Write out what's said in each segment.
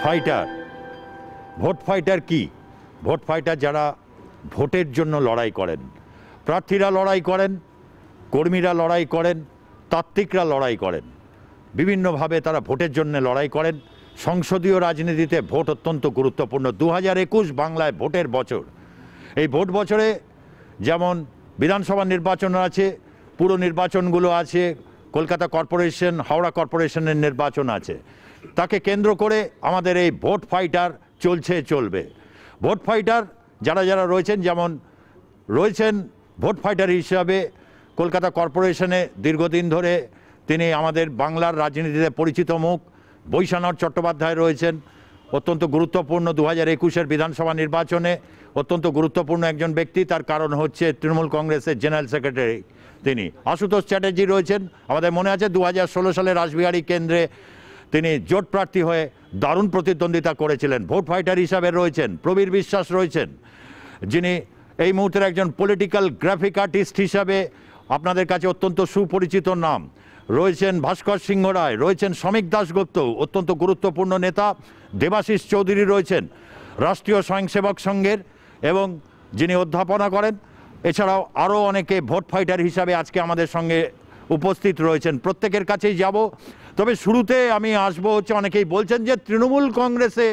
Fighter. Vote fighter কি? Vote fighter যারা ভোটের জন্য লড়াই করেন। প্রার্থীরা লড়াই করেন, কর্মীরা লড়াই করেন, তাত্ত্বিকরা লড়াই করেন, বিভিন্নভাবে তারা ভোটের জন্য লড়াই করেন। সংসদীয় রাজনীতিতে ভোট অত্যন্ত গুরুত্বপূর্ণ। 2021 বাংলায় ভোটের বছর। এই ভোট বছরে যেমন বিধানসভা নির্বাচন আছে, পুরো নির্বাচনগুলো আছে, কলকাতা কর্পোরেশন, হাওড়া কর্পোরেশনের নির্বাচন আছে, তাকে কেন্দ্র করে আমাদের এই ভোট ফাইটার চলবে। ভোট ফাইটার যারা যারা রয়েছেন, যেমন রয়েছেন ভোট ফাইটার হিসাবে কলকাতা কর্পোরেশনে দীর্ঘদিন ধরে তিনি আমাদের বাংলার রাজনীতিতে পরিচিত মুখ বৈশানর চট্টোপাধ্যায় রয়েছেন, অত্যন্ত গুরুত্বপূর্ণ 2021-এর বিধানসভা নির্বাচনে অত্যন্ত গুরুত্বপূর্ণ একজন ব্যক্তি। তার কারণ হচ্ছে তৃণমূল কংগ্রেসের জেনারেল সেক্রেটারি তিনি। আশুতোষ চ্যাটার্জি রয়েছেন, আমাদের মনে আছে 2016 সালে রাসবিহারী কেন্দ্রে তিনি জোট প্রার্থী হয়ে দারুণ প্রতিদ্বন্দ্বিতা করেছিলেন। ভোট ফাইটার হিসাবে রয়েছেন প্রবীর বিশ্বাস রয়েছেন, যিনি এই মুহূর্তের একজন পলিটিক্যাল গ্রাফিক আর্টিস্ট হিসাবে আপনাদের কাছে অত্যন্ত সুপরিচিত নাম। রয়েছেন ভাস্কর সিংহ রায়, রয়েছেন শ্রমিক দাশগুপ্ত, অত্যন্ত গুরুত্বপূর্ণ নেতা। দেবাশিস চৌধুরী রয়েছেন রাষ্ট্রীয় স্বয়ংসেবক সংঘের এবং যিনি অধ্যাপনা করেন। এছাড়াও আরও অনেকে ভোট ফাইটার হিসাবে আজকে আমাদের সঙ্গে উপস্থিত রয়েছেন। প্রত্যেকের কাছেই যাব, তবে শুরুতে আমি আসবো হচ্ছে, অনেকেই বলছেন যে তৃণমূল কংগ্রেসে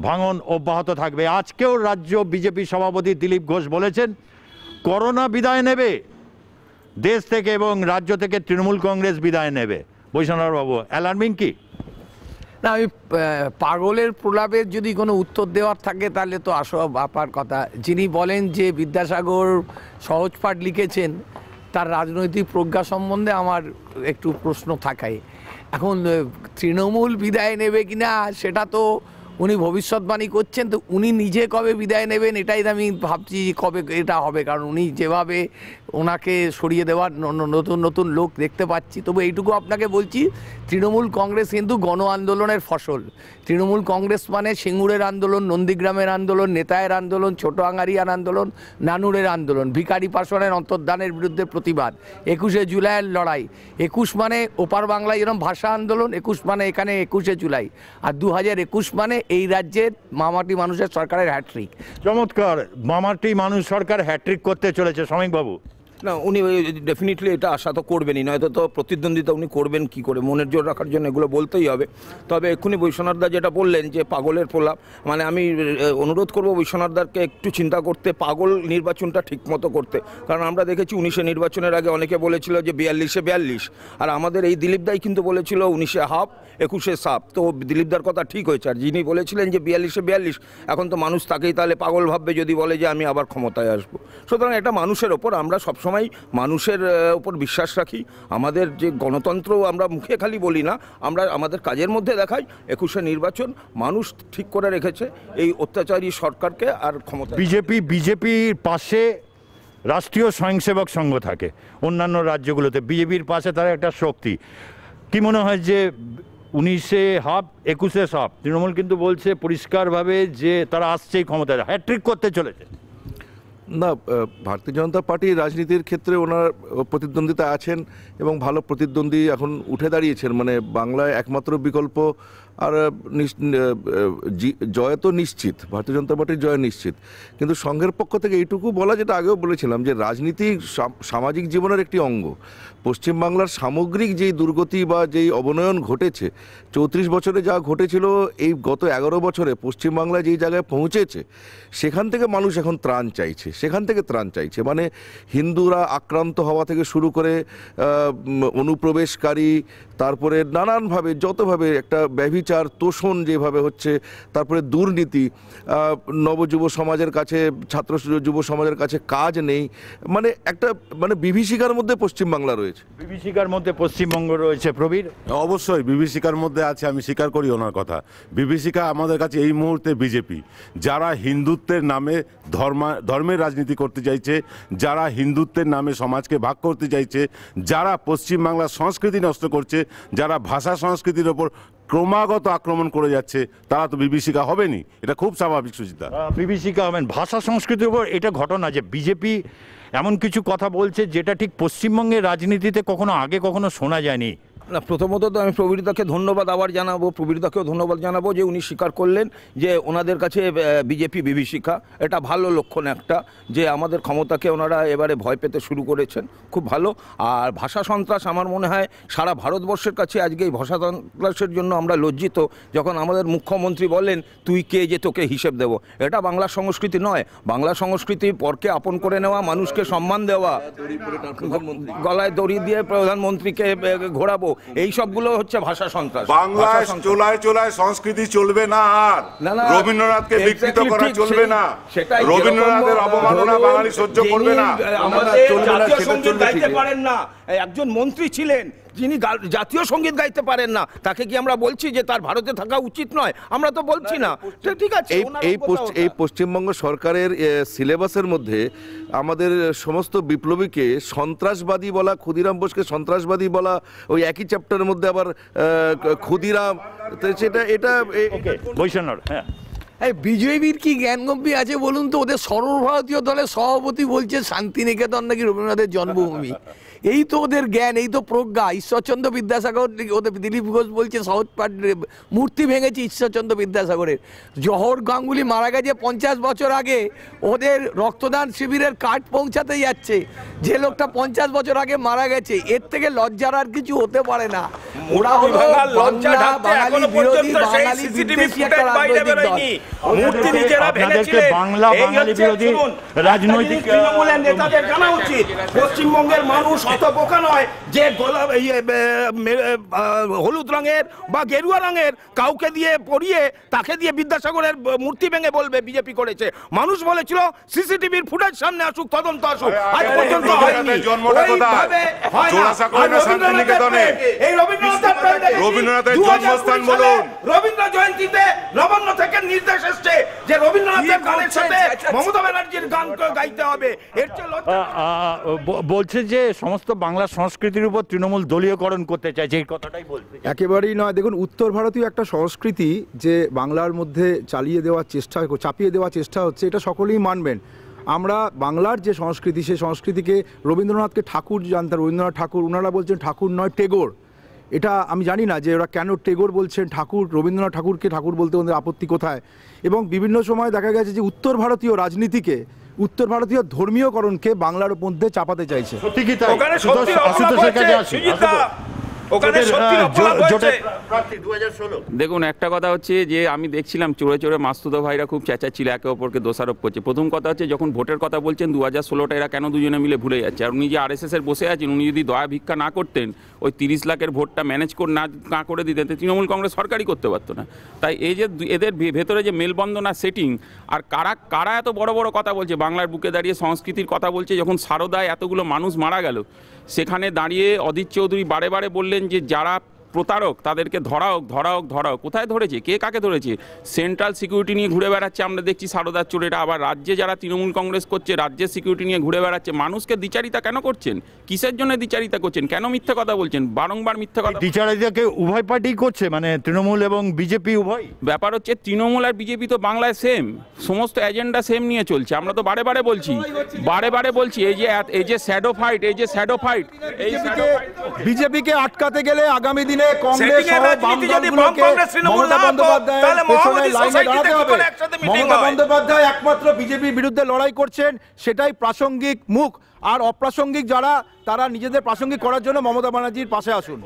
ভাঙন অব্যাহত থাকবে। আজকেও রাজ্য বিজেপি সভাপতি দিলীপ ঘোষ বলেছেন করোনা বিদায় নেবে দেশ থেকে এবং রাজ্য থেকে তৃণমূল কংগ্রেস বিদায় নেবে। বৈষ্ণববাবু, অ্যালার্মিং কি না? আমি পাগলের প্রলাপের যদি কোনো উত্তর দেওয়ার থাকে তাহলে তো আসো বাপার কথা। যিনি বলেন যে বিদ্যাসাগর সহজপাঠ লিখেছেন, তার রাজনৈতিক প্রজ্ঞা সম্বন্ধে আমার একটু প্রশ্ন থাকায়। এখন তৃণমূল বিদায় নেবে কিনা সেটা তো উনি ভবিষ্যৎবাণী করছেন, তো উনি নিজে কবে বিদায় নেবেন এটাই আমি ভাবছি কবে এটা হবে। কারণ উনি যেভাবে ওনাকে সরিয়ে দেওয়ার নতুন নতুন লোক দেখতে পাচ্ছি। তবু এইটুকু আপনাকে বলছি, তৃণমূল কংগ্রেস কিন্তু গণ আন্দোলনের ফসল। তৃণমূল কংগ্রেস মানে সিঙ্গুরের আন্দোলন, নন্দীগ্রামের আন্দোলন, নেতায়ের আন্দোলন, ছোট আঙ্গারিয়ার আন্দোলন, নানুরের আন্দোলন, ভিখারি পাশনের অন্তর্ধানের বিরুদ্ধে প্রতিবাদ, 21শে জুলাইয়ের লড়াই। 21 মানে ওপার বাংলায় যেরকম ভাষা আন্দোলন, 21 মানে এখানে 21শে জুলাই, আর 2021 মানে এই রাজ্যের মামাটি মানুষের সরকারের হ্যাট্রিক। চমৎকার, মামাটি মানুষ সরকার হ্যাট্রিক করতে চলেছে। শ্রমিকবাবু, না, উনি ডেফিনেটলি এটা আশা তো করবেনই, নয়তো তো প্রতিদ্বন্দ্বিতা উনি করবেন কি করে? মনের জোর রাখার জন্য এগুলো বলতেই হবে। তবে এক্ষুনি বৈশ্বনাথদা যেটা বললেন যে পাগলের প্রলাপ, মানে আমি অনুরোধ করবো বৈশ্বনাথদাকে একটু চিন্তা করতে, পাগল নির্বাচনটা ঠিকমতো করতে। কারণ আমরা দেখেছি 19-এ নির্বাচনের আগে অনেকে বলেছিল যে 42-এ 42, আর আমাদের এই দিলীপদাই কিন্তু বলেছিল 19-এ হাফ 21-এ সাপ। তো দিলীপদার কথা ঠিক হয়েছে। আর যিনি বলেছিলেন যে 42-এ 42, এখন তো মানুষ তাকেই তাহলে পাগল ভাববে যদি বলে যে আমি আবার ক্ষমতায় আসবো। সুতরাং এটা মানুষের ওপর, আমরা সবসময় মানুষের উপর বিশ্বাস রাখি। আমাদের যে গণতন্ত্র আমরা মুখে খালি বলি না, আমরা আমাদের কাজের মধ্যে দেখাই। 21-এ নির্বাচন মানুষ ঠিক করে রেখেছে এই অত্যাচারী সরকারকে আর ক্ষমতা। বিজেপির পাশে রাষ্ট্রীয় স্বয়ংসেবক সংঘ থাকে অন্যান্য রাজ্যগুলোতে, বিজেপির পাশে তার একটা শক্তি। কি মনে হয় যে 19-এ হাফ 21-এ সাপ? তৃণমূল কিন্তু বলছে পরিষ্কারভাবে যে তারা আসছেই ক্ষমতায়, হ্যাট্রিক করতে চলেছে। না, ভারতীয় জনতা পার্টি রাজনীতির ক্ষেত্রে ওনার প্রতিদ্বন্দ্বিতা আছেন এবং ভালো প্রতিদ্বন্দ্বী এখন উঠে দাঁড়িয়েছেন। মানে বাংলায় একমাত্র বিকল্প, আর জয় তো নিশ্চিত, ভারতীয় জনতা পার্টির জয় নিশ্চিত। কিন্তু সংঘের পক্ষ থেকে এইটুকু বলা, যেটা আগেও বলেছিলাম, যে রাজনীতি সামাজিক জীবনের একটি অঙ্গ। পশ্চিমবাংলার সামগ্রিক যেই দুর্গতি বা যেই অবনয়ন ঘটেছে, 34 বছরে যা ঘটেছিল, এই গত 11 বছরে পশ্চিমবাংলা যেই জায়গায় পৌঁছেছে, সেখান থেকে মানুষ এখন ত্রাণ চাইছে, মানে হিন্দুরা আক্রান্ত হওয়া থেকে শুরু করে অনুপ্রবেশকারী, তারপরে নানানভাবে যতভাবে একটা ব্যভিচার তোষণ যেভাবে হচ্ছে, তারপরে দুর্নীতি, নবযুব সমাজের কাছে, ছাত্র যুব সমাজের কাছে কাজ নেই, মানে একটা বিভীষিকার মধ্যে পশ্চিমবাংলা রয়েছে। বিভীষিকার মধ্যে পশ্চিমবঙ্গ রয়েছে। প্রবীর, অবশ্যই বিভীষিকার মধ্যে আছে, আমি স্বীকার করি ওনার কথা। বিভীষিকা আমাদের কাছে এই মুহূর্তে বিজেপি, যারা হিন্দুত্বের নামে ধর্মের রাজনীতি করতে চাইছে, যারা হিন্দুত্বের নামে সমাজকে ভাগ করতে চাইছে, যারা পশ্চিমবাংলার সংস্কৃতি নষ্ট করছে, যারা ভাষা সংস্কৃতির ওপর ক্রমাগত আক্রমণ করে যাচ্ছে, তারা তো বিভীষিকা হবেনি। এটা খুব স্বাভাবিক সুচিতা, বিভীষিকা হবেন। ভাষা সংস্কৃতির উপর এটা ঘটনা যে বিজেপি এমন কিছু কথা বলছে যেটা ঠিক পশ্চিমবঙ্গের রাজনীতিতে কখনো আগে কখনো শোনা যায়নি। না, প্রথমত তো আমি প্রবীরদাকে ধন্যবাদ আবার জানাবো, প্রবীরদাকেও ধন্যবাদ জানাবো যে উনি স্বীকার করলেন যে ওনাদের কাছে বিজেপি বিভীষিকা। এটা ভালো লক্ষণ একটা, যে আমাদের ক্ষমতাকে ওনারা এবারে ভয় পেতে শুরু করেছেন, খুব ভালো। আর ভাষা সন্ত্রাস আমার মনে হয় সারা ভারতবর্ষের কাছে আজকে এই ভাষা সন্ত্রাসের জন্য আমরা লজ্জিত, যখন আমাদের মুখ্যমন্ত্রী বলেন তুই কে যে তোকে হিসেব দেবো। এটা বাংলা সংস্কৃতি নয়। বাংলা সংস্কৃতি পরকে আপন করে নেওয়া, মানুষকে সম্মান দেওয়া, গলায় দড়ি দিয়ে প্রধানমন্ত্রীকে ঘোরাবো, এই সবগুলো হচ্ছে ভাষা সন্ত্রাস। বাংলায় চোলায় চোলায় সংস্কৃতি চলবে না, আর রবীন্দ্রনাথকে বিকৃত করা চলবে না, রবীন্দ্রনাথের অবমাননা বাঙালি সহ্য করবে না। আমাদের জাতীয় সঙ্গীত গাইতে পারেন না, একজন মন্ত্রী ছিলেন যিনি জাতীয় সঙ্গীত গাইতে পারেন না, তাকে কি আমরা বলছি যে তার ভারতে থাকা উচিত নয়? আমরা তো বলছি না। ঠিক আছে, এই পশ্চিমবঙ্গ সরকারের সিলেবাসের মধ্যে আমাদের সমস্ত বিপ্লবীকে সন্ত্রাসবাদী বলা, ক্ষুদিরাম বোসকে সন্ত্রাসবাদী বলা, ওই একই চ্যাপ্টারের মধ্যে আবার ক্ষুদিরাম, সেটা এটা বৈষ্ণব। হ্যাঁ, এই বিজেপির কি জ্ঞানগম্ভীর আছে বলুন তো? ওদের সর্বভারতীয় দলের সভাপতি বলছে শান্তিনিকেতন নাকি রবীন্দ্রনাথের জন্মভূমি। এই তো ওদের জ্ঞান, এই তো প্রজ্ঞা। ঈশ্বরচন্দ্র বিদ্যাসাগর, ওদের দিলীপ ঘোষ বলছে সহজপাঠ মূর্তি ভেঙেছে ঈশ্বরচন্দ্র বিদ্যাসাগরের। জওহর গাঙ্গুলি মারা গেছে 50 বছর আগে, ওদের রক্তদান শিবিরের কার্ড পৌঁছাতে যাচ্ছে। যে লোকটা 50 বছর আগে মারা গেছে, এর থেকে লজ্জার আর কিছু হতে পারে না। ওরা হলো বাঙালি বিরোধী, বাঙালি বিদ্বেষী একটা রাজনৈতিক দল। আপনাদেরকে বাংলা বাঙালি বিরোধী রাজনৈতিক তৃণমূলের নেতাদের জানা উচিত পশ্চিমবঙ্গের মানুষ অত বোকা নয় যে হলুদ রঙের বা গেরুয়া রঙের কাউকে দিয়ে পরিয়ে তাকে দিয়ে বিদ্যাসাগরের মূর্তি ভেঙে বলবে বিজেপি করেছে। মানুষ বলেছিল সিসিটিভির ফুটেজ সামনে আসুক, তদন্ত আসুক, আজ পর্যন্ত হয়নি। রবীন্দ্রনাথের জন্মস্থান বলুন। রবীন্দ্র জয়ন্তীতে নবান্ন থেকে নির্দেশ এসছে যে রবীন্দ্রনাথের গানের সাথে মমতা ব্যানার্জির গান গাইতে হবে। এর চেয়ে বলছে যে সমস্ত বাংলা সংস্কৃতির উপর তৃণমূল দলীয়করণ করতে চাইছে, এই কথাটাই বলছে। একেবারেই নয়। দেখুন, উত্তর ভারতীয় একটা সংস্কৃতি যে বাংলার মধ্যে চাপিয়ে দেওয়ার চেষ্টা হচ্ছে, এটা সকলেই মানবেন। আমরা বাংলার যে সংস্কৃতি, সেই সংস্কৃতিকে রবীন্দ্রনাথকে ঠাকুর জানতেন, রবীন্দ্রনাথ ঠাকুর, ওনারা বলছেন ঠাকুর নয় টেগোর। এটা আমি জানি না যে ওরা কেন টেগোর বলছেন, ঠাকুর, রবীন্দ্রনাথ ঠাকুরকে ঠাকুর বলতে ওদের আপত্তি কোথায়। এবং বিভিন্ন সময় দেখা গেছে যে উত্তর ভারতীয় রাজনীতিকে, উত্তর ভারতীয় ধর্মীয়করণকে বাংলার মধ্যে চাপাতে চাইছে। দেখুন, একটা কথা হচ্ছে যে আমি দেখছিলাম চোরে চোরে মাসতুতো ভাইরা খুব চেঁচাচ্ছিল, একে অপরকে দোষারোপ করছে। প্রথম কথা হচ্ছে যখন ভোটের কথা বলছেন 2016টা, এরা কেন দুজনে মিলে ভুলে যাচ্ছে? আর উনি যে RSS এর বসে আছেন, উনি যদি দয়া ভিক্ষা না করতেন, ওই 30 লাখের ভোটটা ম্যানেজ না করে দিতেন, তৃণমূল কংগ্রেস সরকারই করতে পারতো না। তাই এই যে এদের ভেতরে যে মেলবন্ধন আর সেটিং, আর কারা এত বড় বড় কথা বলছে, বাংলার বুকে দাঁড়িয়ে সংস্কৃতির কথা বলছে। যখন সারদায় এতগুলো মানুষ মারা গেল, সেখানে দাঁড়িয়ে অধীর চৌধুরী বারে বারে বললেন যে যারা প্রতারক তাদেরকে ধরাও। কোথায় ধরেছে? কে কাকে ধরেছে? সেন্ট্রাল সিকিউরিটি নিয়ে ঘুরে বেড়াচ্ছে আমরা দেখছি সারদার চোরেরা। আবার রাজ্যে যারা তৃণমূল কংগ্রেস করছে, রাজ্যের সিকিউরিটি নিয়ে ঘুরে বেড়াচ্ছে। মানুষকে দ্বিচারিতা কেন করছেন? কিসের জন্য দ্বিচারিতা করছেন? কেন মিথ্যে কথা বলছেন? বারংবার মিথ্যে কথা। দ্বিচারিতাকে উভয় পার্টি করছে, মানে তৃণমূল এবং বিজেপি উভয়। ব্যাপার হচ্ছে তৃণমূল আর বিজেপি তো বাংলায় সেম, সমস্ত এজেন্ডা সেম নিয়ে চলছে। আমরা তো বারে বারে বলছি এই যে শ্যাডো ফাইট, বিজেপিকে আটকাতে গেলে আগামী দিনে কংগ্রেস সহ বাম দলগুলোকে মমতা বন্দ্যোপাধ্যায়ের পেছনে লাইনে দাঁড়াতে হবে। মমতা বন্দ্যোপাধ্যায় একমাত্র বিজেপির বিরুদ্ধে লড়াই করছেন, সেটাই প্রাসঙ্গিক মুখ। আর অপ্রাসঙ্গিক যারা, তারা নিজেদের প্রাসঙ্গিক করার জন্য মমতা ব্যানার্জির পাশে আসুন।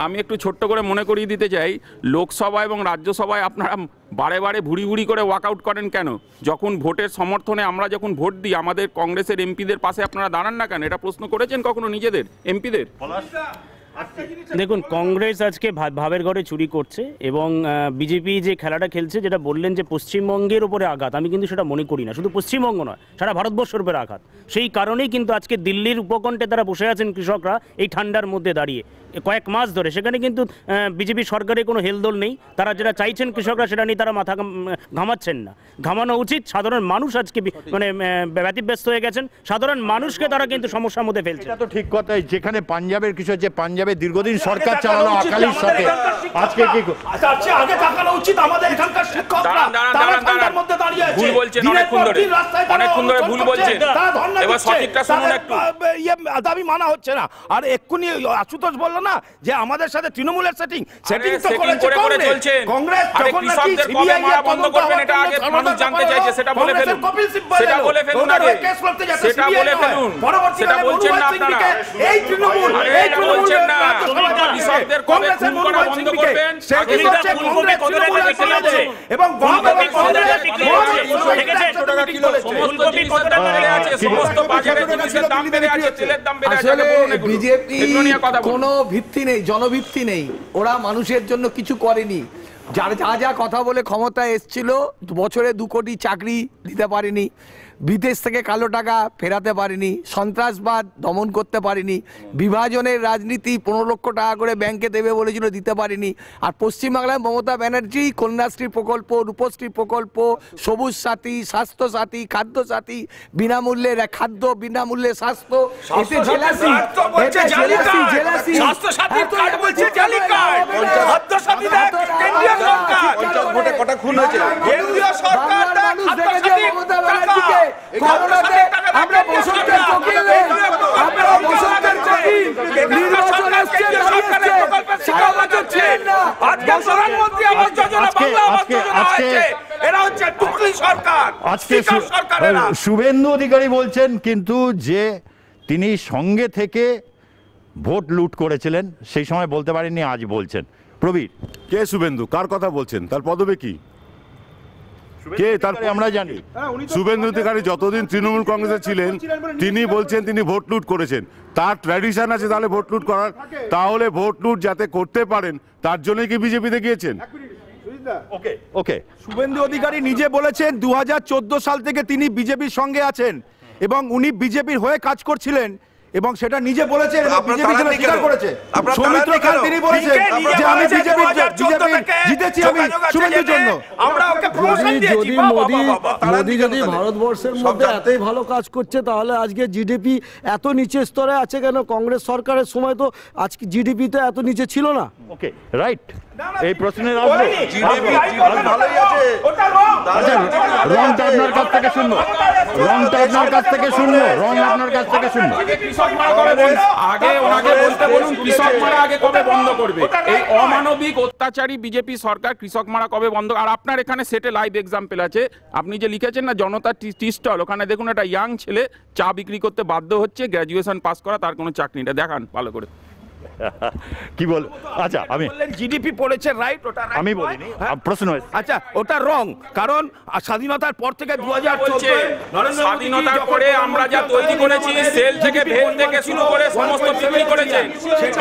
আমি একটু ছোট্ট করে মনে করিয়ে দিতে চাই, লোকসভা এবং রাজ্যসভায় আপনারা বারে বারে ভুড়ি করে ওয়াকআউট করেন কেন? যখন ভোটের সমর্থনে আমরা যখন ভোট দিই, আমাদের কংগ্রেসের এমপিদের পাশে আপনারা দাঁড়ান না কেন? এটা প্রশ্ন করেছেন কখনো নিজেদের এমপিদের? দেখুন, কংগ্রেস আজকে ভাবের ঘরে চুরি করছে এবং বিজেপি যে খেলাটা খেলছে, যেটা বললেন যে পশ্চিমবঙ্গের উপরে আঘাত, আমি কিন্তু সেটা মনে করি না। শুধু পশ্চিমবঙ্গ নয়, সারা ভারতবর্ষের উপরে আঘাত। সেই কারণেই কিন্তু আজকে দিল্লির উপকণ্ঠে তারা বসে আছেন কৃষকরা এই ঠান্ডার মধ্যে দাঁড়িয়ে কয়েক মাস ধরে। সেখানে কিন্তু বিজেপি সরকারের কোনো হেলদোল নেই। তারা যেটা চাইছেন কৃষকরা, সেটা নিয়ে তারা মাথা ঘামাচ্ছেন না। ঘামানো উচিত। সাধারণ মানুষ আজকে মানে ব্যতিব্যস্ত হয়ে গেছেন। সাধারণ মানুষকে তারা কিন্তু সমস্যার মধ্যে ফেলছে। এটা তো ঠিক কথাই। যেখানে পাঞ্জাবের কিছু হচ্ছে, পাঞ্জাবে দীর্ঘদিন সরকার চালানো আকালির সাথে আজকে কি আগে তাকানো উচিত আমাদের এখানকার শিক্ষকরা তারা ঠান্ডার মধ্যে দাঁড়িয়ে আছে ভুল বলছেন অনেকক্ষণ ধরে ভুল বলছেন এবার সঠিকটা শুনুন একটু দাবি মানা হচ্ছে না আর এক্ষুনি আশুতোষ বললো না যে আমাদের সাথে তৃণমূলের সেটিং তো করেছে কংগ্রেস আরে কৃষকদের কবে মারা বন্ধ করবেন এটা আগে মানুষ জানতে চাইছে সেটা বলে ফেলুন সেটা বলে ফেলুন আগে সেটা বলে ফেলুন সেটা বলছেন না আপনারা এই তৃণমূল বলছেন না কৃষকদের কবে খুন করা বন্ধ করবেন ফুলকপি কত টাকা বিক্রি হচ্ছে এবং ফুলকপি কত টাকা বিক্রি হচ্ছে ফুলকপি কত টাকা বেড়ে আছে সমস্ত বাজারে জিনিসের দাম বেড়ে আছে তেলের দাম বেড়ে আছে আসলে বিজেপি কোনো ভিত্তি নেই, জনভিত্তি নেই, ওরা মানুষের জন্য কিছু করেনি। যা যা কথা বলে ক্ষমতায় এসছিল, বছরে 2 কোটি চাকরি দিতে পারেনি, বিদেশ থেকে কালো টাকা ফেরাতে পারেনি, সন্ত্রাসবাদ দমন করতে পারেনি, বিভাজনের রাজনীতি 15 লক্ষ টাকা করে ব্যাংকে দেবে বলেছিল, দিতে পারেনি। আর পশ্চিমবাংলায় মমতা ব্যানার্জি কন্যাশ্রী প্রকল্প, রূপশ্রী প্রকল্প, সবুজ সাথী, স্বাস্থ্য সাথী, খাদ্য সাথী, বিনামূল্যে খাদ্য, বিনামূল্যে স্বাস্থ্য, এতে জেলাসি জেলাসি স্বাস্থ্য সাথীর কার্ড বলছে জালি কার্ড খাদ্য সাথী দেখ কেন্দ্রীয় সরকার ভোটে কটা খুন হয়েছে কেন্দ্রীয় সরকার মানুষ দেখেছে মমতা ব্যানার্জিকে করোনাতে আমরা বসন্তের কোকিলে আমরা বসন্তের কোকিল নির্বাচন আসছে দাঁড়িয়েছে সারা বছর ছিলেন না আজকে প্রধানমন্ত্রী আবাস যোজনা বাংলা আবাস যোজনা হয়েছে এরা হচ্ছে টুকলি সরকার আজকে শুভেন্দু অধিকারী বলছেন কিন্তু যে তিনি সঙ্গে থেকে ভোট লুট করেছিলেন সেই সময় বলতে পারেননি, আজ বলছেন। প্রবীর, কে শুভেন্দু? কার কথা বলছেন? তার পদবি কি? কে তার? আমরা জানি শুভেন্দু অধিকারী যতদিন তৃণমূল কংগ্রেসে ছিলেন তিনি বলছেন তিনি ভোট লুট করেছেন। তার ট্র্যাডিশন আছে তাহলে ভোট লুট করার, তাহলে ভোট লুট যাতে করতে পারেন তার জন্যই কি বিজেপিতে গিয়েছেন? ওকে ওকে শুভেন্দু অধিকারী নিজে বলেছেন 2014 সাল থেকে তিনি বিজেপির সঙ্গে আছেন এবং উনি বিজেপির হয়ে কাজ করছিলেন এবং সেটা নিজে বলেছেন এবং বিজেপি সেটা স্বীকার করেছে। সৌমিত্র খান তিনি বলেছেন যে আমি বিজেপি জিতেছি আমি শুভেন্দুর জন্য। আমরা ওকে প্রমোশন দিয়েছি। যদি মোদি যদি ভারতবর্ষের মধ্যে এতই ভালো কাজ করছে তাহলে আজকে জিডিপি এত নিচে স্তরে আছে কেন? কংগ্রেস সরকারের সময় তো আজকে জিডিপি তো এত নিচে ছিল না। ওকে রাইট, এই প্রশ্নের আসবে ভালোই আছে। রংটা আপনার কাছ থেকে শুনবো, রংটা আপনার কাছ থেকে শুনবো, রং আপনার কাছ থেকে শুনবো। কৃষক মারা কবে বন্ধ? আগে ওনাকে বলতে বলুন কৃষক মারা আগে কবে বন্ধ করবে? এই অমানবিক অত্যাচারী বিজেপি সরকার কৃষক মারা কবে বন্ধ? আর আপনার এখানে সেটে লাইভ এক্সাম্পল আছে, আপনি যে লিখেছেন না জনতা টি স্টল, ওখানে দেখুন একটা ইয়াং ছেলে চা বিক্রি করতে বাধ্য হচ্ছে, গ্র্যাজুয়েশন পাস করা, তার কোনো চাকরিটা দেখান ভালো করে। কি বল? আচ্ছা আমি জিডিপি পড়েছে রাইট, ওটা আমি বলিনি, প্রশ্ন আচ্ছা ওটা রং, কারণ স্বাধীনতার পর থেকে 2014 স্বাধীনতার পরে আমরা যা তৈরি করেছি সেল থেকে ভেল থেকে শুরু করে সমস্ত বিক্রি করেছে,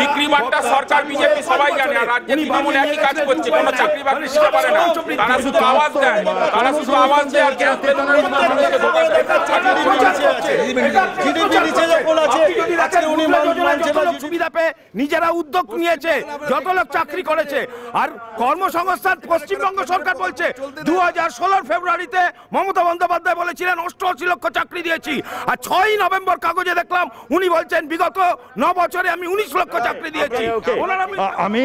বিক্রি বাট্টা সরকার বিজেপি সবাই জানে। আর রাজ্যে তৃণমূল একই কাজ করছে, কোনো চাকরি বাকরি দিতে পারে না, তারা শুধু আওয়াজ দেয়, তারা শুধু আওয়াজ দেয় আর গ্যাস বেতনের মধ্যে মানুষকে ধোঁকা দেয়। সুবিধা পেয়ে নিজেরা উদ্যোগ নিয়েছে, যত লোক চাকরি করেছে। আর কর্মসংস্থান পশ্চিমবঙ্গ সরকার বলছে 2016 ফেব্রুয়ারিতে মমতা বন্দ্যোপাধ্যায় বলেছিলেন 88 লক্ষ চাকরি দিয়েছি, আর 6 নভেম্বর কাগজে দেখলাম উনি বলছেন বিগত 9 বছরে আমি 19 লক্ষ চাকরি দিয়েছি। আমি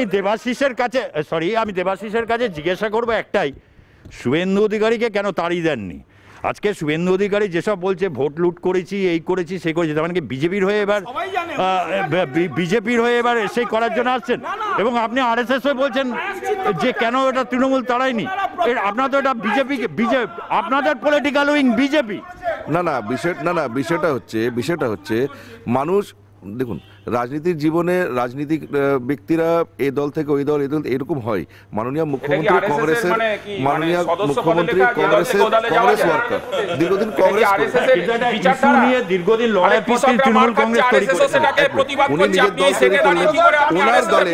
দেবাশিসের কাছে জিজ্ঞাসা করবো একটাই, শুভেন্দু অধিকারীকে কেন তাড়িয়ে দেননি? আজকে শুভেন্দু অধিকারী যেসব বলছে ভোট লুট করেছি, এই করেছি, সেই করেছি, তার মানে কি বিজেপির হয়ে এবার সেই করার জন্য আসছেন? এবং আপনি আরএসএস হয়ে বলছেন যে কেন এটা তৃণমূল তাড়ায়নি? আপনার তো এটা বিজেপি, আপনাদের পলিটিক্যাল উইং বিজেপি। বিষয়টা হচ্ছে মানুষ দেখুন, রাজনীতির জীবনে রাজনীতিক ব্যক্তিরা এই দল থেকে ওই দল, এই দল এরকম হয়। মাননীয় মুখ্যমন্ত্রী কংগ্রেসের কংগ্রেস ওয়ার্কার, দীর্ঘদিন কংগ্রেস দীর্ঘদিন লড়াই তৃণমূল কংগ্রেস তৈরি করেছে, উনি নিজের দল তৈরি করলেন, ওনার দলে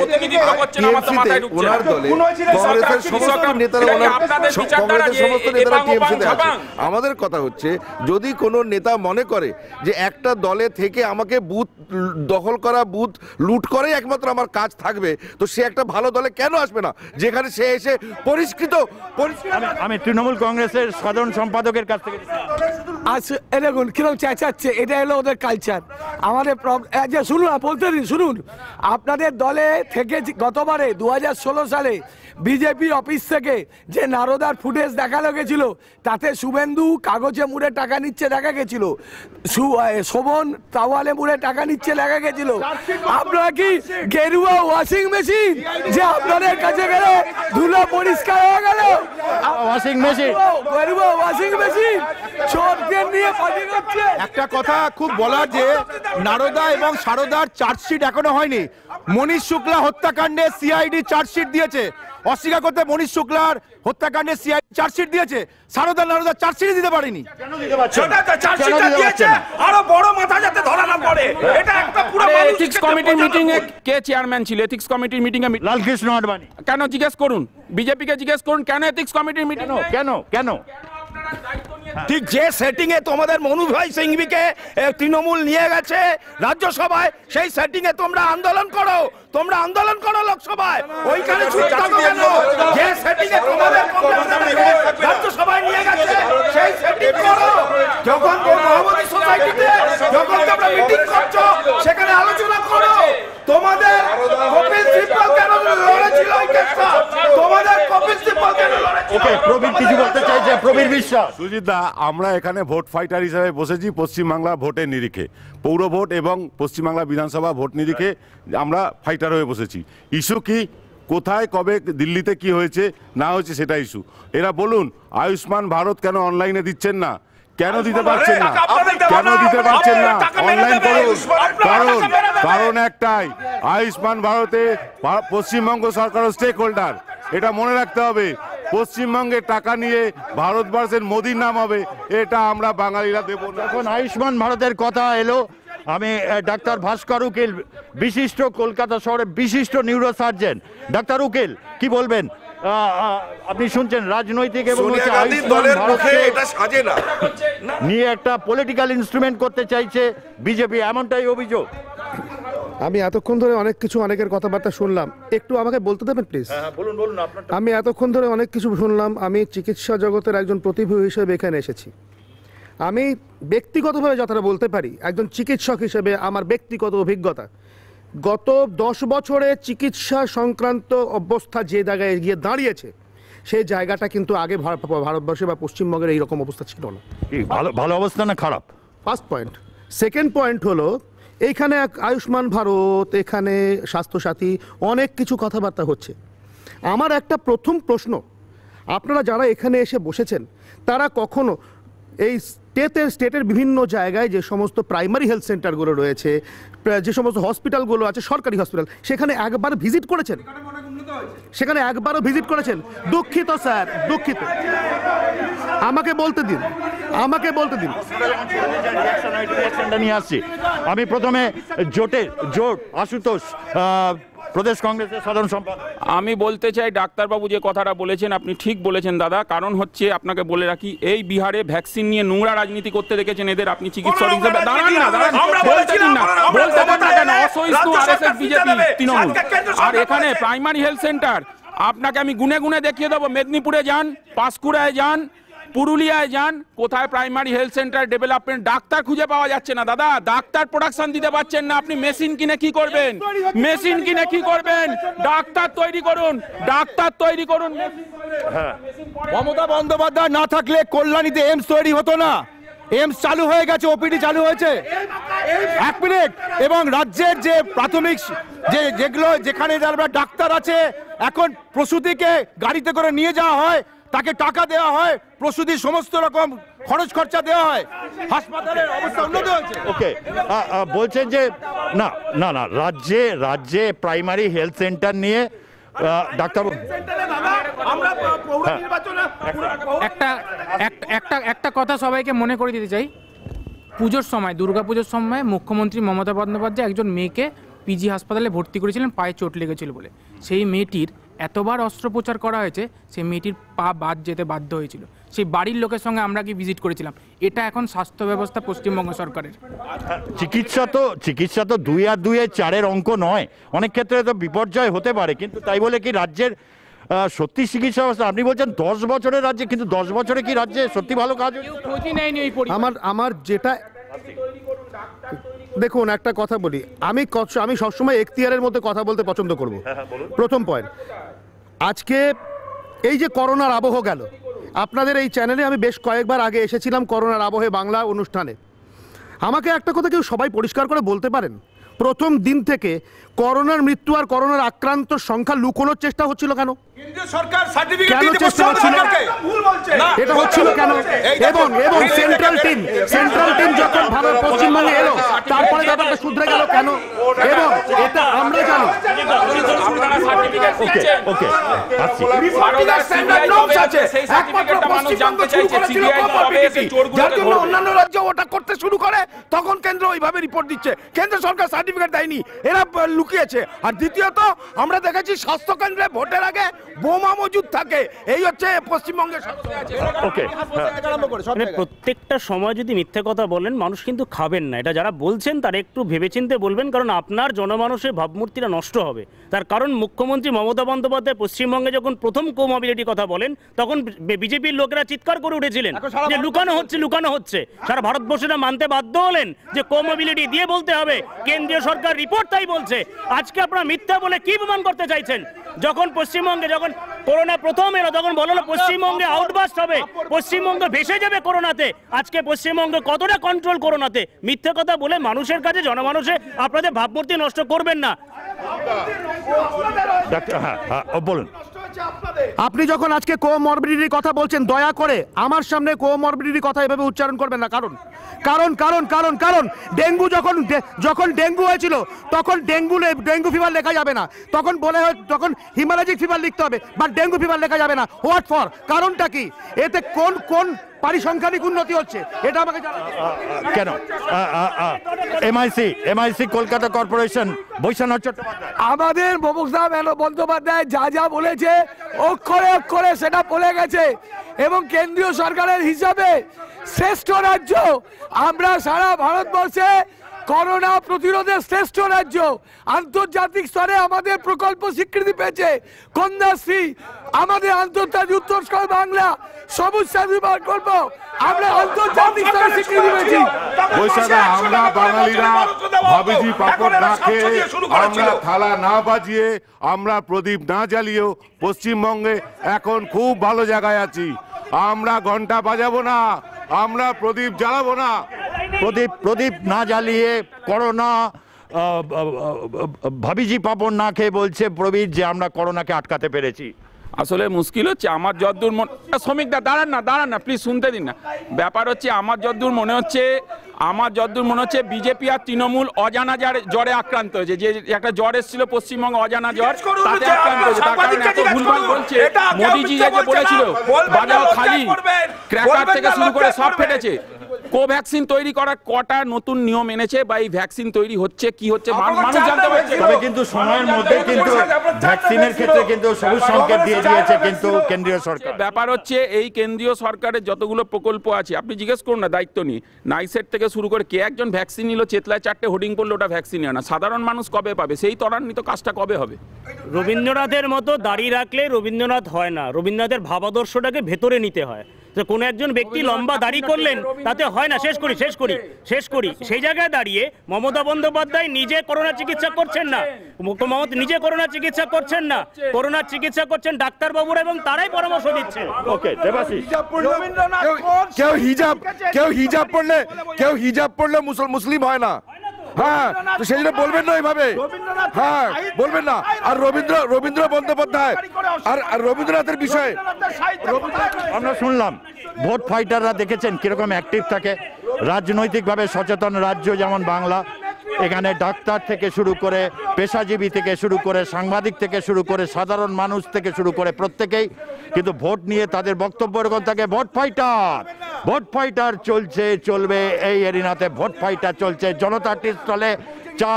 ওনার দলে কংগ্রেসের সমস্ত নেতারা কংগ্রেসের সমস্ত নেতারা টিএমসিতে আছে। আমাদের কথা হচ্ছে যদি কোনো নেতা মনে করে যে একটা দলে থেকে আমাকে বুথ দখল করা, বুথ লুট করেই একমাত্র আমার কাজ থাকবে, তো সে একটা ভালো দলে কেন আসবে না যেখানে সে এসে পরিষ্কৃত। আমি তৃণমূল কংগ্রেসের সাধারণ সম্পাদকের কাছ থেকে দেখুন কিরকম চেঁচাচ্ছে, এটা হলো ওদের কালচার। আমাদের যে শুনুন বলতে দিন, শুনুন, আপনাদের দলে থেকে গতবারে 2016 সালে বিজেপি অফিস থেকে যে নারদার ফুটেজ দেখানো গেছিল, তাতে শুভেন্দু কাগজে মুড়ে টাকা নিচ্ছে দেখা গেছিল, শোভন তাওয়ালে মুড়ে টাকা নিচ্ছে দেখা গেছিল। আপনারা কি গেরুয়া ওয়াশিং মেশিন যে আপনাদের কাছে গেলে ধুলো পরিষ্কার হয়ে গেল? ওয়াশিং মেশিন, গেরুয়া ওয়াশিং মেশিন চোরদের নিয়ে পার্টি করছে। একটা কথা খুব বলার যে নারদা এবং সারদার চার্জশিট এখনো হয়নি। মনীষ শুক্লা হত্যাকাণ্ডে সিআইডি চার্জশিট দিয়েছে, অস্বীকার করতে মনীষ শুক্লার হত্যাকাণ্ডে সিআইডি চার্জশিট দিয়েছে, সারদা নারদা চার্জশিট দিতে পারেনি। আরো বড় মাথা যাতে ধরা না পড়ে, এটা একটা পুরো এথিক্স কমিটির মিটিং এ কে চেয়ারম্যান ছিল? এথিক্স কমিটির মিটিং এ লালকৃষ্ণ আডবাণী। কেন জিজ্ঞেস করুন, বিজেপিকে জিজ্ঞেস করুন কেন এথিক্স কমিটির মিটিং? কেন ঠিক যে সেটিং এ তোমাদের মনু ভাই সিংভিকে তৃণমূল নিয়ে গেছে রাজ্যসভায়, সেই সেটিং এ তোমরা আন্দোলন করো, লোকসভায়। ওইখানে চুপ থাকো কেন? যে সেটিং এ তোমাদের রাজ্যসভায় নিয়ে গেছে সেই সেটিং করো। যখন মহামতি সোসাইটিতে যখন তোমরা মিটিং করছো, সেখানে আলোচনা করো। তোমাদের কপিল সিব্বল কেন লড়েছিল এই কেসটা? তোমাদের কপিল সিব্বল কেন লড়েছিল? ওকে, প্রবীর কিছু বলতে চাইছে, প্রবীর বিশ্বাস। সুজিত দা, আমরা এখানে ভোট ফাইটার হিসেবে বসেছি পশ্চিমবাংলা ভোটের নিরিখে, পৌর ভোট এবং পশ্চিমবাংলা বিধানসভা ভোট নিরিখে আমরা ফাইটার হয়ে বসেছি। ইস্যু কি, কোথায় কবে দিল্লিতে কি হয়েছে না হয়েছে সেটা ইস্যু। এরা বলুন আয়ুষ্মান ভারত কেন অনলাইনে দিচ্ছেন না, কেন দিতে পারছেন না, অনলাইন করুন। কারণ একটাই, আয়ুষ্মান ভারতে পশ্চিমবঙ্গ সরকার স্টেক হোল্ডার, এটা মনে রাখতে হবে। পশ্চিমবঙ্গের টাকা নিয়ে ভারতবর্ষের মোদির নাম হবে, এটা আমরা বাঙালিরা দেব না। এখন আয়ুষ্মান ভারতের কথা এলো, আমি ডাক্তার ভাস্কর উকিল, বিশিষ্ট কলকাতা শহরের বিশিষ্ট নিউরো সার্জন। ডাক্তার উকিল কি বলবেন? আপনি শুনছেন রাজনৈতিক এবং নিয়ে একটা পলিটিক্যাল ইনস্ট্রুমেন্ট করতে চাইছে বিজেপি, এমনটাই অভিযোগ। আমি এতক্ষণ ধরে অনেক কিছু অনেকের কথাবার্তা শুনলাম, একটু আমাকে বলতে দেবেন প্লিজ? বলুন বলুন আপনার। আমি এতক্ষণ ধরে অনেক কিছু শুনলাম। আমি চিকিৎসা জগতের একজন প্রতিভূ হিসেবে এখানে এসেছি। আমি ব্যক্তিগতভাবে যতটা বলতে পারি, একজন চিকিৎসক হিসেবে আমার ব্যক্তিগত অভিজ্ঞতা, গত 10 বছরে চিকিৎসা সংক্রান্ত অবস্থা যে জায়গায় গিয়ে দাঁড়িয়েছে, সেই জায়গাটা কিন্তু আগে ভারতবর্ষে বা পশ্চিমবঙ্গের এইরকম অবস্থা ছিল না। ভালো অবস্থা না খারাপ? First point. সেকেন্ড পয়েন্ট হলো, এইখানে আয়ুষ্মান ভারত, এখানে স্বাস্থ্যসাথী, অনেক কিছু কথাবার্তা হচ্ছে। আমার একটা প্রথম প্রশ্ন, আপনারা যারা এখানে এসে বসেছেন, তারা কখনো এই স্টেটের বিভিন্ন জায়গায় যে সমস্ত প্রাইমারি হেলথ সেন্টারগুলো রয়েছে, যে সমস্ত হসপিটালগুলো আছে, সরকারি হসপিটাল, সেখানে একবার ভিজিট করেছেন? সেখানে একবারও ভিজিট করেছেন? দুঃখিত স্যার, দুঃখিত, আমাকে বলতে দিন। নিয়ে আসছি আমি প্রথমে জোট আশুতোষ, প্রদেশ কংগ্রেসের সাধারণ সম্পাদক। আমি বলতে চাই ডাক্তারবাবু যে কথাটা বলেছেন আপনি ঠিক বলেছেন দাদা। কারণ হচ্ছে আপনাকে বলে রাখি, এই বিহারে ভ্যাকসিন নিয়ে নোংরা রাজনীতি করতে দেখেছেন এদের। আপনি চিকিৎসক হিসেবে দাঁড়ান না, বলতে দিন না, বলতে দেন না কেন? অসহিষ্ণু আরএসএস বিজেপি তৃণমূল। আর এখানে প্রাইমারি হেলথ সেন্টার আপনাকে আমি গুনে গুনে দেখিয়ে দেবো। মেদিনীপুরে যান, পাঁশকুড়ায় যান, পুরুলিয়ায় যান, কোথায় primary health centre development? Doctor খুঁজে পাওয়া যাচ্ছে না দাদা, ডাক্তার প্রোডাকশন দিতে পারছেন না। আপনি মেশিন কিনে কি করবেন? ডাক্তার তৈরি করুন। মমতা বন্দ্যোপাধ্যায় না থাকলে কল্যাণীতে এইমস তৈরি হতো না। এইমস চালু হয়ে গেছে, ওপিডি চালু হয়েছে। 1 মিনিট। এবং রাজ্যের যে প্রাথমিক যেখানে যারা ডাক্তার আছে, এখন প্রসূতিকে গাড়িতে করে নিয়ে যাওয়া হয়, তাকে টাকা দেওয়া হয়, প্রসূতির সমস্ত রকম খরচ খরচা দেওয়া হয়, হাসপাতালের অবস্থা উন্নত হয়েছে। ওকে, বলছেন যে না না না, রাজ্যে প্রাইমারি হেলথ সেন্টার নিয়ে ডাক্তার একটা কথা সবাইকে মনে করে দিতে চাই। পুজোর সময়, দুর্গাপুজোর সময় মুখ্যমন্ত্রী মমতা বন্দ্যোপাধ্যায় একজন মেয়েকে পিজি হাসপাতালে ভর্তি করেছিলেন পায়ে চোট লেগেছিল বলে। সেই মেয়েটির এতবার অস্ত্রোপচার করা হয়েছে, সেই মেয়েটির পা বাদ যেতে বাধ্য হয়েছিল। সেই বাড়ির লোকের সঙ্গে আমরা কি ভিজিট করেছিলাম। এটা এখন স্বাস্থ্য ব্যবস্থা পশ্চিমবঙ্গ সরকারের। চিকিৎসা তো 2 আর 2 4-এর অঙ্ক নয়, অনেক ক্ষেত্রে তো বিপর্যয় হতে পারে, কিন্তু তাই বলে কি রাজ্যের সত্যি চিকিৎসা ব্যবস্থা, আপনি বলছেন 10 বছরের রাজ্যে, কিন্তু 10 বছরে কি রাজ্যে সত্যি ভালো কাজ হয়েছে? খোঁজই নেয়নি ওই আমার যেটা, দেখুন একটা কথা বলি, আমি সবসময় এখতিয়ারের মধ্যে কথা বলতে পছন্দ করব। প্রথম পয়েন্ট, আজকে এই যে করোনার আবহ গেল, আপনাদের এই চ্যানেলে আমি বেশ কয়েকবার আগে এসেছিলাম করোনার আবহে বাংলা অনুষ্ঠানে। আমাকে একটা কথা কেউ সবাই পরিষ্কার করে বলতে পারেন, প্রথম দিন থেকে করোনার মৃত্যু আর করোনার আক্রান্ত সংখ্যা লুকোনোর চেষ্টা হচ্ছিল কেন? কেন চেষ্টা হচ্ছিল? এটা হচ্ছিল কেন? এবং সেন্ট্রাল টিম যখন ভারত পশ্চিমবঙ্গে এলো, তারপরে ব্যাপারটা শুধরে গেল কেন? এবং এটা আমরা জানি। অন্যান্য রাজ্য ওটা করতে শুরু করে, তখন কেন্দ্র ওইভাবে রিপোর্ট দিচ্ছে, কেন্দ্র সরকার সার্টিফিকেট দেয়নি, এরা লুকিয়েছে। আর দ্বিতীয়ত আমরা দেখেছি স্বাস্থ্য কেন্দ্রে ভোটের আগে বোমা মজুদ থাকে, এই হচ্ছে পশ্চিমবঙ্গের। প্রত্যেকটা সময় যদি মিথ্যে কথা বলেন মানুষ কিন্তু খাবেন না, এটা যারা বলছেন তারা একটু ভেবেচিন্তে বলবেন, কারণ আপনার জনমানসের ভাবমূর্তিটা নষ্ট হবে। তার কারণ মুখ্যমন্ত্রী মমতা বন্দ্যোপাধ্যায় পশ্চিমবঙ্গে যখন প্রথম কোমোবিলিটি কথা বলেন, তখন বিজেপির লোকেরা চিৎকার করে উঠেছিলেন যে লুকানো হচ্ছে। সারা ভারতবর্ষটা মানতে বাধ্য হলেন যে কোমোবিলিটি দিয়ে বলতে হবে, কেন্দ্রীয় সরকার রিপোর্ট তাই বলছে। আজকে আপনারা মিথ্যা বলে কি প্রমাণ করতে চাইছেন? যখন পশ্চিমবঙ্গে যখন করোনা প্রথম এলো, তখন বলা হলো পশ্চিমবঙ্গে আউটবাস্ট হবে, পশ্চিমবঙ্গ ভেসে যাবে করোনাতে। আজকে পশ্চিমবঙ্গ কতটা কন্ট্রোল করোনাতে? মিথ্যে কথা বলে মানুষের কাছে, জনমানুষে আপনাদের ভাবমূর্তি নষ্ট করবেন না। বলুন, আপনি যখন আজকে কোমরবিডিটির কথা বলছেন, দয়া করে আমার সামনে কোমরবিডিটির কথা এভাবে উচ্চারণ করবেন না। কারণ ডেঙ্গু যখন ডেঙ্গু হয়েছিল, তখন ডেঙ্গু ফিভার লেখা যাবে না, তখন হিমোরেজিক ফিভার লিখতে হবে, বাট ডেঙ্গু ফিভার লেখা যাবে না। What for? কারণটা কি? এতে কোন পরিসংখ্যানিক উন্নতি হচ্ছে এটা আমাকে জানান। কেন এমআইসি কলকাতা কর্পোরেশন বৈশ্বনাথ চট্টোপাধ্যায় আমাদের মমতা বন্দ্যোপাধ্যায় যা বলেছে অক্ষরে অক্ষরে সেটা বলে গেছে, এবং কেন্দ্রীয় সরকারের হিসাবে শ্রেষ্ঠ রাজ্য আমরা সারা ভারতবর্ষে, করোনা প্রতিরোধে শ্রেষ্ঠ রাজ্য। আন্তর্জাতিক স্তরে আমাদের প্রকল্প স্বীকৃতি পেয়েছে, কন্যাশ্রী, আমাদের আন্তর্জাতিক উত্তর বাংলা সবুজ সাথী প্রকল্প, আমরা আন্তর্জাতিক স্তরে স্বীকৃতি পেয়েছি। আমরা বাঙালিরা ভাবিজি পাপড় না খেয়ে, আমরা থালা না বাজিয়ে, আমরা প্রদীপ না জ্বালিয়েও পশ্চিমবঙ্গে এখন খুব ভালো জায়গায় আছি। আমরা ঘন্টা বাজাবো না, আমরা প্রদীপ জ্বালাবো না। প্রদীপ না জ্বালিয়ে করোনা, ভাবিজি পাপড় না খেয়ে বলছে প্রবীর যে আমরা করোনাকে আটকাতে পেরেছি। আসলে মুশকিল হচ্ছে আমার যতদূর শ্রমিকদা দাঁড়ান না প্লিজ শুনতে দিন না। ব্যাপার হচ্ছে আমার যতদূর মনে হচ্ছে বিজেপি আর তৃণমূল অজানা জ্বরে আক্রান্ত হয়েছে। যে একটা জ্বর এসেছিল পশ্চিমবঙ্গে, অজানা জ্বর, তাতে আক্রান্ত হয়েছে। তার কারণে এত ভুলভাল বলছে। মোদিজি যে বলেছিল বাজাও খালি, ক্র্যাকার থেকে শুরু করে সব ফেটেছে। কোভ্যাক্সিন তৈরি করার কটা নতুন নিয়ম এনেছে বা এই ভ্যাকসিন তৈরি হচ্ছে কি হচ্ছে মানুষ জানতে পারছে। তবে কিন্তু সময়ের মধ্যে কিন্তু ভ্যাকসিনের ক্ষেত্রে কিন্তু সবুজ সংকেত দিয়ে দিয়েছে কিন্তু কেন্দ্রীয় সরকার। ব্যাপার হচ্ছে এই কেন্দ্রীয় সরকারের যতগুলো প্রকল্প আছে, আপনি জিজ্ঞেস করুন না দায়িত্ব নিয়ে, নাইসেট থেকে শুরু করে কে একজন ভ্যাকসিন নিল, চেতলায় 4টে হোর্ডিং পড়লো, ওটা ভ্যাকসিন না। সাধারণ মানুষ কবে পাবে? সেই ত্বরান্বিত কাজটা কবে হবে? রবীন্দ্রনাথের মতো দাঁড়িয়ে রাখলে রবীন্দ্রনাথ হয় না, রবীন্দ্রনাথের ভাবাদর্শটাকে ভেতরে নিতে হয়। তো কোনো একজন ব্যক্তি লম্বা দাড়ি করলেন তাতে হয় না। শেষ করি সেই জায়গায় দাঁড়িয়ে মমতা বন্দ্যোপাধ্যায় নিজে করোনা চিকিৎসা করছেন না, করোনার চিকিৎসা করছেন ডাক্তারবাবুরা, এবং তারাই পরামর্শ দিচ্ছেন। ওকে, দেবাশিস, কেউ হিজাব পড়লে মুসলিম হয় না। হ্যাঁ, তো সেই জন্য বলবেন না এইভাবে। হ্যাঁ, বলবেন না। আর রবীন্দ্র বন্দ্যোপাধ্যায় আর রবীন্দ্রনাথের বিষয়ে আমরা শুনলাম ভোট ফাইটাররা দেখেছেন কিরকম অ্যাক্টিভ থাকে। রাজনৈতিকভাবে সচেতন রাজ্য যেমন বাংলা, এখানে ডাক্তার থেকে শুরু করে, পেশাজীবী থেকে শুরু করে, সাংবাদিক থেকে শুরু করে, সাধারণ মানুষ থেকে শুরু করে প্রত্যেকেই কিন্তু ভোট নিয়ে তাদের বক্তব্য এরকম থাকে। ভোট ফাইটার চলছে, চলবে। এই এরিনাতে ভোট ফাইটার চলছে, জনতা টি স্টলে চা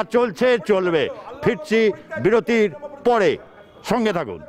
চলবে। ফিরছি বিরতির পরে, সঙ্গে থাকুন।